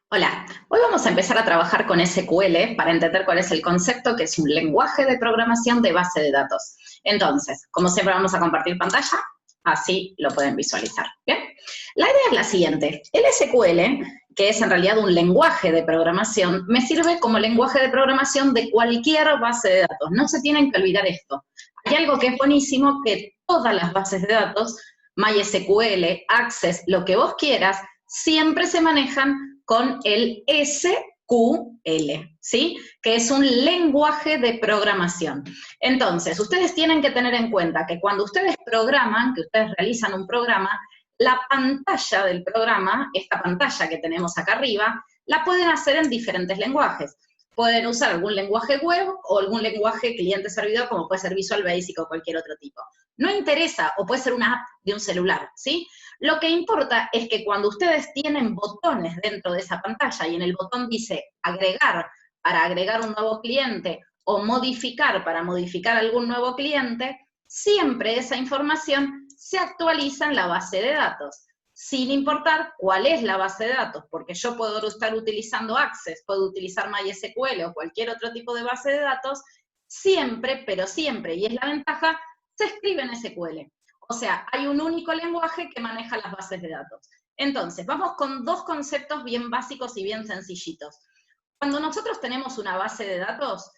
Hola, hoy vamos a empezar a trabajar con SQL para entender cuál es el concepto, que es un lenguaje de programación de base de datos. Entonces, como siempre vamos a compartir pantalla, así lo pueden visualizar. ¿Bien? La idea es la siguiente. El SQL, que es en realidad un lenguaje de programación, me sirve como lenguaje de programación de cualquier base de datos. No se tienen que olvidar esto. Hay algo que es buenísimo, que todas las bases de datos, MySQL, Access, lo que vos quieras, siempre se manejan con el SQL, ¿sí? Que es un lenguaje de programación. Entonces, ustedes tienen que tener en cuenta que cuando ustedes programan, que ustedes realizan un programa, la pantalla del programa, esta pantalla que tenemos acá arriba, la pueden hacer en diferentes lenguajes. Pueden usar algún lenguaje web o algún lenguaje cliente-servidor, como puede ser Visual Basic o cualquier otro tipo. No interesa, o puede ser una app de un celular, ¿sí? Lo que importa es que cuando ustedes tienen botones dentro de esa pantalla y en el botón dice agregar para agregar un nuevo cliente o modificar para modificar algún nuevo cliente, siempre esa información se actualiza en la base de datos, sin importar cuál es la base de datos, porque yo puedo estar utilizando Access, puedo utilizar MySQL o cualquier otro tipo de base de datos, siempre, pero siempre, y es la ventaja, se escribe en SQL. O sea, hay un único lenguaje que maneja las bases de datos. Entonces, vamos con dos conceptos bien básicos y bien sencillitos. Cuando nosotros tenemos una base de datos,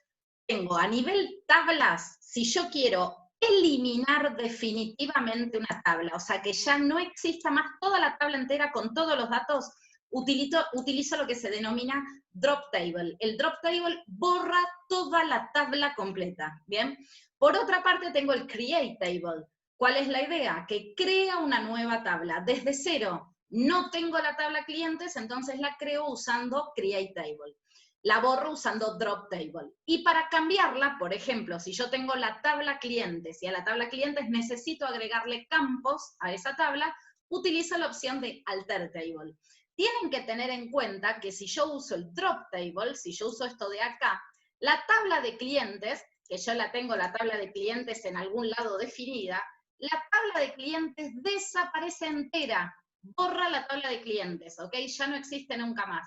tengo a nivel tablas, si yo quiero eliminar definitivamente una tabla, o sea, que ya no exista más toda la tabla entera con todos los datos, utilizo lo que se denomina drop table. El drop table borra toda la tabla completa, ¿bien? Por otra parte, tengo el create table. ¿Cuál es la idea? Que crea una nueva tabla desde cero. No tengo la tabla clientes, entonces la creo usando create table. La borro usando drop table. Y para cambiarla, por ejemplo, si yo tengo la tabla clientes y a la tabla clientes necesito agregarle campos a esa tabla, utilizo la opción de alter table. Tienen que tener en cuenta que si yo uso el drop table, si yo uso esto de acá, la tabla de clientes, que yo la tengo la tabla de clientes en algún lado definida, la tabla de clientes desaparece entera, borra la tabla de clientes, ¿ok? Ya no existe nunca más.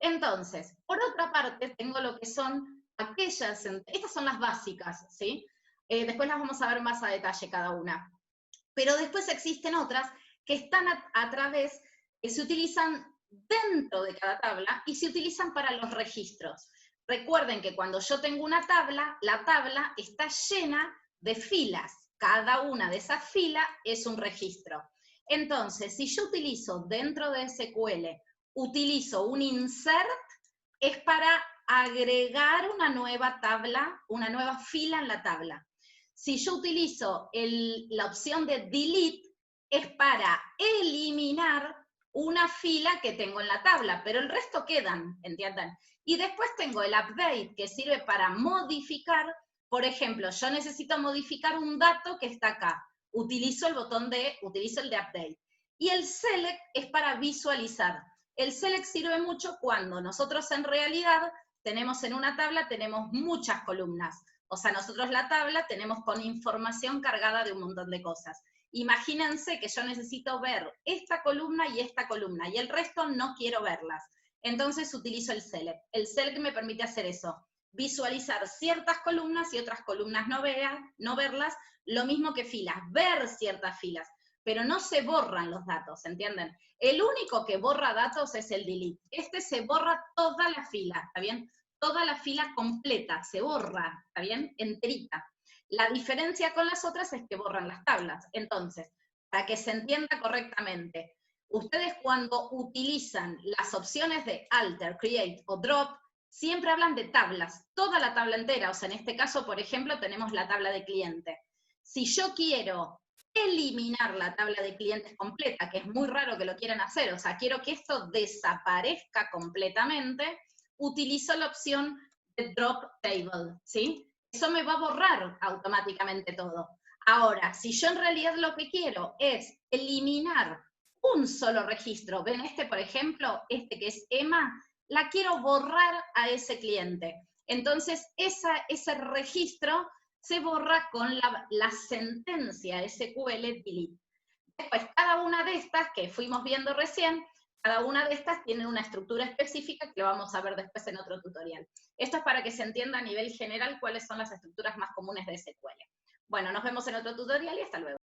Entonces, por otra parte, tengo lo que son aquellas, estas son las básicas, ¿sí? Después las vamos a ver más a detalle cada una. Pero después existen otras que están a través, que se utilizan dentro de cada tabla y se utilizan para los registros. Recuerden que cuando yo tengo una tabla, la tabla está llena de filas. Cada una de esas filas es un registro. Entonces, si yo utilizo dentro de SQL, utilizo un insert, es para agregar una nueva tabla, una nueva fila en la tabla. Si yo utilizo la opción de delete, es para eliminar una fila que tengo en la tabla, pero el resto quedan, ¿entienden? Y después tengo el update, que sirve para modificar. Por ejemplo, yo necesito modificar un dato que está acá. Utilizo el de update. Y el select es para visualizar. El select sirve mucho cuando nosotros en realidad tenemos en una tabla, tenemos muchas columnas. O sea, nosotros la tabla tenemos con información cargada de un montón de cosas. Imagínense que yo necesito ver esta columna y el resto no quiero verlas. Entonces utilizo el select. El select me permite hacer eso, visualizar ciertas columnas y otras columnas no verlas, lo mismo que filas, ver ciertas filas, pero no se borran los datos, ¿entienden? El único que borra datos es el delete. Este se borra toda la fila, ¿está bien? Toda la fila completa, se borra, ¿está bien? Enterita. La diferencia con las otras es que borran las tablas. Entonces, para que se entienda correctamente, ustedes cuando utilizan las opciones de alter, create o drop, siempre hablan de tablas, toda la tabla entera. O sea, en este caso, por ejemplo, tenemos la tabla de cliente. Si yo quiero eliminar la tabla de clientes completa, que es muy raro que lo quieran hacer, o sea, quiero que esto desaparezca completamente, utilizo la opción de drop table, ¿sí? Eso me va a borrar automáticamente todo. Ahora, si yo en realidad lo que quiero es eliminar un solo registro, ven este, por ejemplo, este que es EMA, la quiero borrar a ese cliente. Entonces, ese registro se borra con la sentencia SQL delete. Después, cada una de estas que fuimos viendo recién, Cada una de estas tiene una estructura específica que lo vamos a ver después en otro tutorial. Esto es para que se entienda a nivel general cuáles son las estructuras más comunes de SQL. Bueno, nos vemos en otro tutorial y hasta luego.